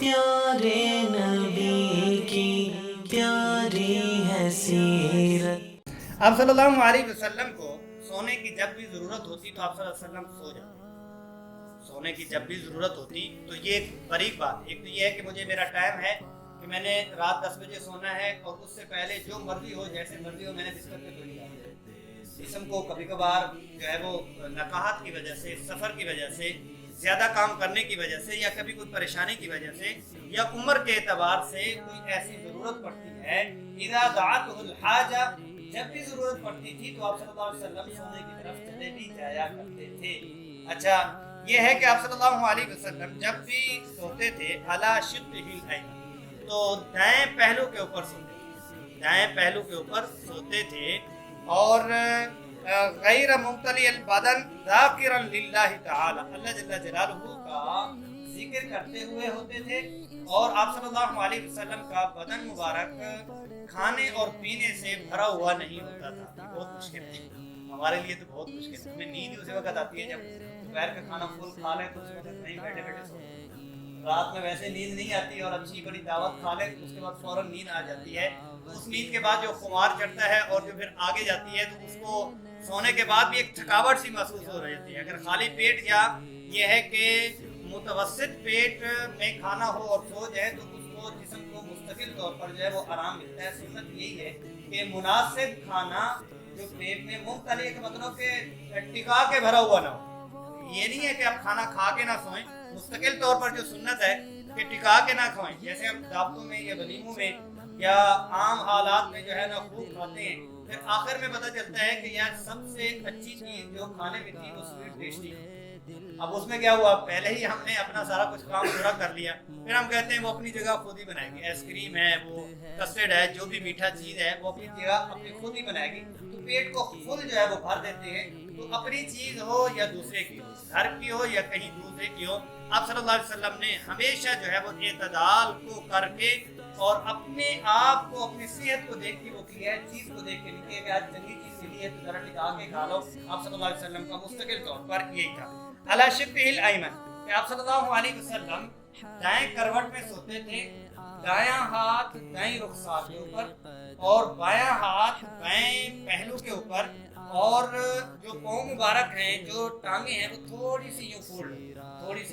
پیارے نبی کی پیاری ہے سیرت۔ آپ صلی اللہ علیہ وسلم کو سونے کی جب بھی ضرورت ہوتی تو آپ صلی اللہ علیہ وسلم سو جاتے۔ سونے کی جب بھی ضرورت ہوتی تو یہ ایک بریک بات، ایک تو یہ ہے کہ مجھے میرا ٹائم ہے کہ میں نے رات 10 بجے سونا ہے اور اس سے پہلے جو مرضی ہو جیسے مرضی ہو میں نے بستر پہ سو لیا۔ جسم کو کبھی کبھار جو ہے وہ نقاہت کی وجہ سے، سفر کی وجہ سے، زیادہ کام کرنے کی وجہ سے، یا کبھی کوئی پریشانی کی وجہ سے، یا عمر کے اعتبار سے کوئی ایسی ضرورت پڑتی ہے، اذا دعته الحاجہ، جب بھی ضرورت پڑتی تھی تو آپ صلی اللہ علیہ وسلم سونے کی طرف چلے بھی جایا کرتے تھے۔ اچھا یہ ہے کہ آپ صلی اللہ علیہ وسلم جب بھی سوتے تھے علی شقہ الایمن، تو دائیں پہلو کے اوپر سوتے تھے، دائیں پہلو کے اوپر سوتے تھے، اور غیر ممتلی البدن ذاکرا للہ تعالی، اللہ جل جلالہ کا ذکر کرتے ہوئے ہوتے تھے، اور آپ صلی اللہ علیہ وسلم کا بدن مبارک کھانے اور پینے سے بھرا ہوا نہیں ہوتا تھا۔ بہت مشکل تھی ہمارے لیے، تو بہت مشکل ہے۔ ہمیں نیند اسی وقت آتی ہے جب دوپہر کا کھانا فل کھا لیں، تو اس وقت نہیں بیٹھے بیٹھے سو، رات میں ویسے نیند نہیں آتی اور اچھی بڑی دعوت کھا لیں اس کے بعد فوراً نیند آ جاتی ہے۔ اس نیند کے بعد جو خمار چڑھتا ہے اور جو پھر آگے جاتی ہے تو اس کو سونے کے بعد بھی ایک تھکاوٹ سی محسوس ہو رہی ہے۔ اگر خالی پیٹ یا یہ ہے کہ متوسط پیٹ میں کھانا ہو اور سو جائے تو اس کو جسم کو مستقل طور پر جو ہے وہ آرام ملتا ہے۔ سنت یہی ہے کہ مناسب کھانا جو پیٹ میں مختلف، مطلب کہ ٹکا کے بھرا ہوا نہ ہو۔ یہ نہیں ہے کہ آپ کھانا کھا کے نہ سوئیں، مستقل طور پر جو سنت ہے کہ ٹکا کے نہ کھوائیں، جیسے ہم دعوتوں میں یا ولیموں میں یا عام حالات میں جو ہے نا خوب کھاتے ہیں، پھر آخر میں پتہ چلتا ہے کہ یار سب سے اچھی چیز جو کھانے میں تھی وہ سویٹ ٹیسٹی۔ اب اس میں کیا ہوا، پہلے ہی ہم نے اپنا سارا کچھ کام پورا کر لیا، پھر ہم کہتے ہیں وہ اپنی جگہ خود ہی بنائیں گے، آئس کریم ہے، وہ کسٹرڈ ہے، جو بھی میٹھا چیز ہے وہ اپنی جگہ اپنی خود ہی بنائے گی، تو پیٹ کو فل جو ہے وہ بھر دیتے ہیں۔ تو اپنی چیز ہو یا دوسرے کی ہو، گھر کی ہو یا کہیں دوسرے کی ہو، آپ صلی اللہ علیہ وسلم نے ہمیشہ جو ہے وہ اعتدال کو کر کے اور اپنے آپ کو، اپنی صحت کو دیکھ کے وہ کیا ہے، چیز کو دیکھ کے نہیں کہ آج چنگی چیز ملی ہے تو ذرا ٹکا کے کھا لو۔ آپ صلی اللہ علیہ وسلم کا مستقل طور پر یہی تھا۔ علی شقہ الایمن، کہ آپ صلی اللہ علیہ وسلم دائیں کروٹ میں سوتے تھے، دایاں ہاتھ دائیں رخسار کے اوپر اور بایاں ہاتھ بائیں پہلو کے اوپر، اور جو پاؤں مبارک ہیں، جو ٹانگیں ہیں، وہ تھوڑی سی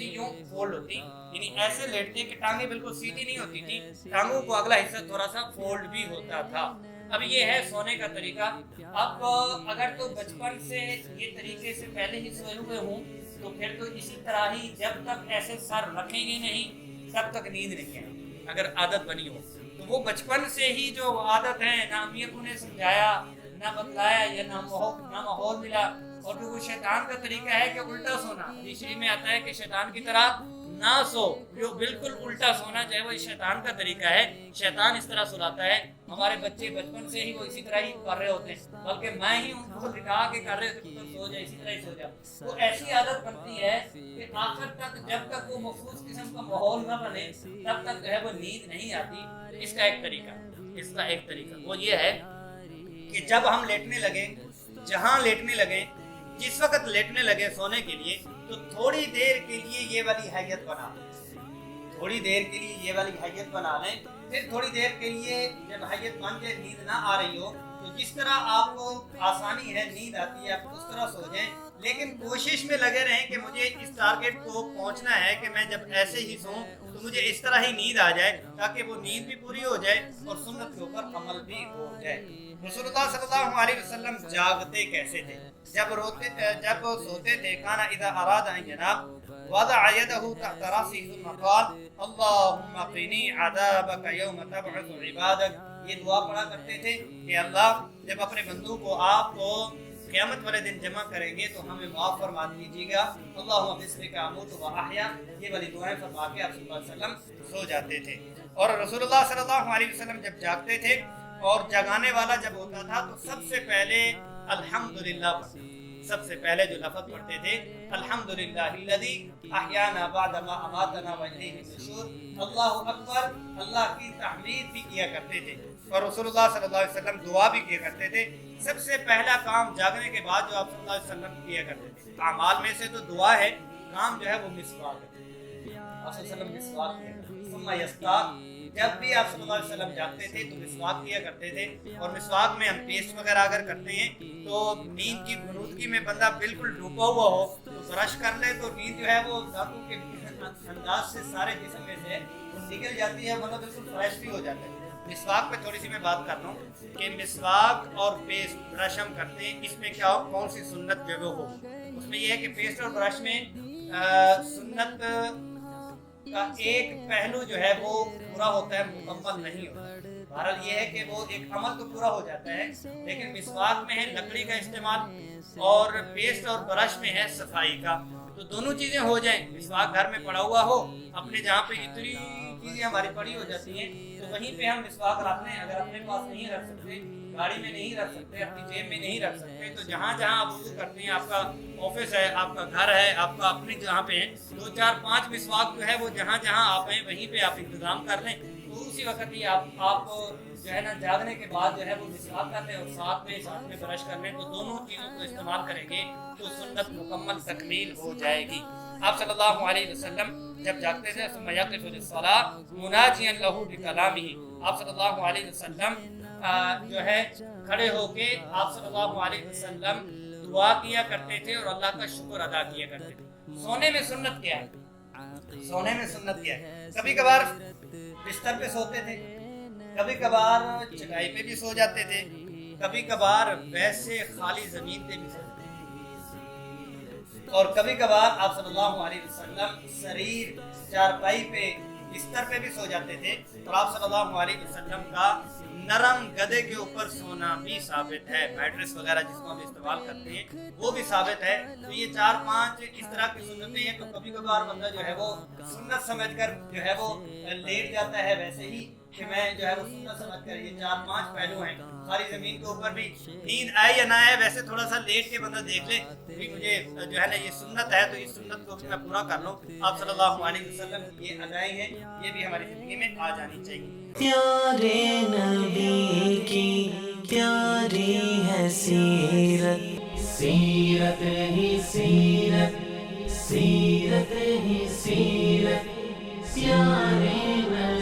یوں فولڈ ہوتی، یعنی ایسے لیٹتے کہ ٹانگیں بالکل سیدھی نہیں ہوتی تھی، ٹانگوں کو اگلا حصہ تھوڑا سا فولڈ بھی ہوتا تھا۔ اب یہ ہے سونے کا طریقہ۔ اب اگر تو بچپن سے یہ طریقے سے پہلے ہی سوئے ہوئے ہوں تو پھر تو اسی طرح ہی جب تک ایسے سر رکھیں گے نہیں تب تک نیند نہیں آئے، اگر عادت بنی ہو تو وہ بچپن سے ہی جو عادت ہے، نہ امی ابو نے سمجھایا، نہ بتلایا، یا نہ ماحول ملا، اور جو وہ شیطان کا طریقہ ہے کہ الٹا سونا، حدیث شریف میں آتا ہے کہ شیطان کی طرح نہ سو، جو بالکل الٹا سونا چاہے وہ شیطان کا طریقہ ہے، شیطان اس طرح سلاتا ہے۔ ہمارے بچے بچپن سے ہی وہ اسی طرح ہی کر رہے ہوتے ہیں، بلکہ میں ہی ان کو دکھا کے کر رہے ہوتے ہیں، سو جائے اسی طرح ہی سو جائے۔ وہ ایسی عادت بنتی ہے کہ آخر تک جب تک وہ محفوظ قسم کا ماحول نہ بنے تب تک جو ہے وہ نیند نہیں آتی۔ اس کا ایک طریقہ وہ یہ ہے کہ جب ہم لیٹنے لگے، جہاں لیٹنے لگے، جس وقت لیٹنے لگے سونے کے لیے، تو تھوڑی دیر کے لیے یہ والی حیت بنا لیں، تھوڑی دیر کے لیے یہ والی حیت بنا لیں، پھر تھوڑی دیر کے لیے جب حیت بن جائے، نیند نہ آ رہی ہو تو جس طرح آپ کو آسانی ہے، نیند آتی ہے، آپ اس طرح سو جائیں، لیکن کوشش میں لگے رہیں کہ مجھے اس ٹارگٹ کو پہنچنا ہے کہ میں جب ایسے ہی سوں تو مجھے اس طرح ہی نیند آ جائے، تاکہ وہ نیند بھی پوری ہو جائے اور سنت کے اوپر عمل بھی ہو جائے۔ رسول اللہ صلی اللہ علیہ وسلم جاگتے کیسے تھے؟ جب سوتے تھے، کانا اذا اراد ان ینام وضع یدہ تحت راسہ ثم قال اللہم قنی عذابک یوم تبعث عبادک۔ یہ دعا پڑھا کرتے تھے کہ اللہ جب اپنے بندوں کو آپ کو قیامت والے دن جمع کریں گے تو ہمیں معاف فرما دیجیے گا، اللہم بسمک اموت و احیا، یہ والی دعائیں فرما کے آپ صلی اللہ علیہ وسلم سو جاتے تھے۔ اور رسول اللہ صلی اللہ علیہ وسلم جب جاگتے تھے اور جگانے والا جب ہوتا تھا تو سب سے پہلے الحمدللہ پڑھتے، سب سے پہلے جو لفظ پڑھتے تھے الحمدللہ الذی احیانا بعد ما اماتنا والیہ النشور، اللہ اکبر، اللہ کی تحمید بھی کیا کرتے تھے، اور رسول اللہ صلی اللہ علیہ وسلم دعا بھی کیا کرتے تھے۔ سب سے پہلا کام جاگنے کے بعد جو آپ صلی اللہ علیہ وسلم کیا کرتے تھے، اعمال میں سے تو دعا ہے، کام جو ہے وہ مسواک ہے، آپ صلی اللہ علیہ وسلم مسواک کیا، ثم یستاق، جب بھی آپ صلی اللہ علیہ وسلم جاگتے تھے تو مسواک کیا کرتے تھے، اور مسواک میں ہم پیسٹ وغیرہ اگر کرتے ہیں تو نیند کی غنودگی میں بندہ بالکل ڈوبا ہوا ہو تو برش کر لے تو نیند جو ہے وہ دانتوں کے انداز سے سارے جسم میں سے نکل جاتی ہے، مطلب بالکل فریش بھی ہو جاتا ہے۔ مسواک پہ تھوڑی سی میں بات کر رہا ہوں کہ مسواک اور پیسٹ برش ہم کرتے ہیں، اس میں کیا ہو، کون سی سنت جو وہ ہو، اس میں یہ ہے کہ پیسٹ اور برش میں سنت کا ایک پہلو جو ہے وہ پورا ہوتا ہے، مکمل نہیں ہوتا۔ بہرحال یہ ہے کہ وہ ایک عمل تو پورا ہو جاتا ہے، لیکن مسواک میں ہے لکڑی کا استعمال اور پیسٹ اور برش میں ہے صفائی کا، تو دونوں چیزیں ہو جائیں، مسواک گھر میں پڑا ہوا ہو، اپنے جہاں پہ اتنی چیزیں ہماری پڑی ہو جاتی ہیں تو وہیں پہ ہم مسواک رکھ لیں۔ اگر اپنے پاس نہیں رکھ سکتے، گاڑی میں نہیں رکھ سکتے، اپنی جیب میں نہیں رکھ سکتے، تو جہاں جہاں آپ وضو کرتے ہیں، آپ کا آفس ہے، آپ کا گھر ہے، آپ کا اپنی جہاں پہ ہیں، 2 4 5 مسواک جو ہے وہ جہاں جہاں آپ ہیں وہیں پہ آپ انتظام کر لیں، تو اسی وقت ہی آپ جو ہے نا جاگنے کے بعد جو ہے وہ مسواک کر لیں اور ساتھ میں برش کر لیں، تو دونوں چیزوں کو استعمال کریں گے تو سنت مکمل تکمیل ہو جائے گی۔ آپ صلی اللہ علیہ وسلم جب جاگتے تھے ثم یقف للصلاۃ مناجیا لہ بکلامہ، آپ صلی اللہ علیہ وسلم جو ہے کھڑے ہو کے آپ صلی اللہ علیہ وسلم دعا کیا کرتے تھے اور اللہ کا شکر ادا کیا کرتے تھے۔ سونے میں سنت کیا ہے؟ سونے میں سنت کیا ہے؟ کبھی کبھار بستر پہ سوتے تھے، کبھی کبھار چٹائی پہ بھی سو جاتے تھے، کبھی کبھار ویسے خالی زمین پہ بھی سو جاتے تھے، اور کبھی کبھار آپ صلی اللہ علیہ وسلم سریر چارپائی پہ بستر پہ بھی سو جاتے تھے، اور آپ صلی اللہ علیہ وسلم کا نرم گدے کے اوپر سونا بھی ثابت ہے، میٹرس وغیرہ جس کو ہم استعمال کرتے ہیں وہ بھی ثابت ہے۔ تو یہ 4 5 اس طرح کی سنتیں ہیں، تو کبھی کبھار بندہ جو ہے وہ سنت سمجھ کر جو ہے وہ لیٹ جاتا ہے، ویسے ہی کہ میں جو ہے وہ سنت سمجھ کر، یہ 4 5 پہلو ہیں۔ ساری زمین کے اوپر بھی نیند آئے یا نہ آئے، ویسے تھوڑا سا لیٹ کے بندہ دیکھ لے بھی مجھے جو ہے نا یہ سنت ہے، تو اس سنت کو بھی میں پورا کر لوں۔ آپ صلی اللہ علیہ وسلم یہ ادائیں ہیں، یہ بھی ہماری زندگی میں آ جانی چاہیے۔ پیارے نبی کی پیاری ہے سیرت، سیرت ہی سیرت، سیرت ہی سیرت، پیارے نبی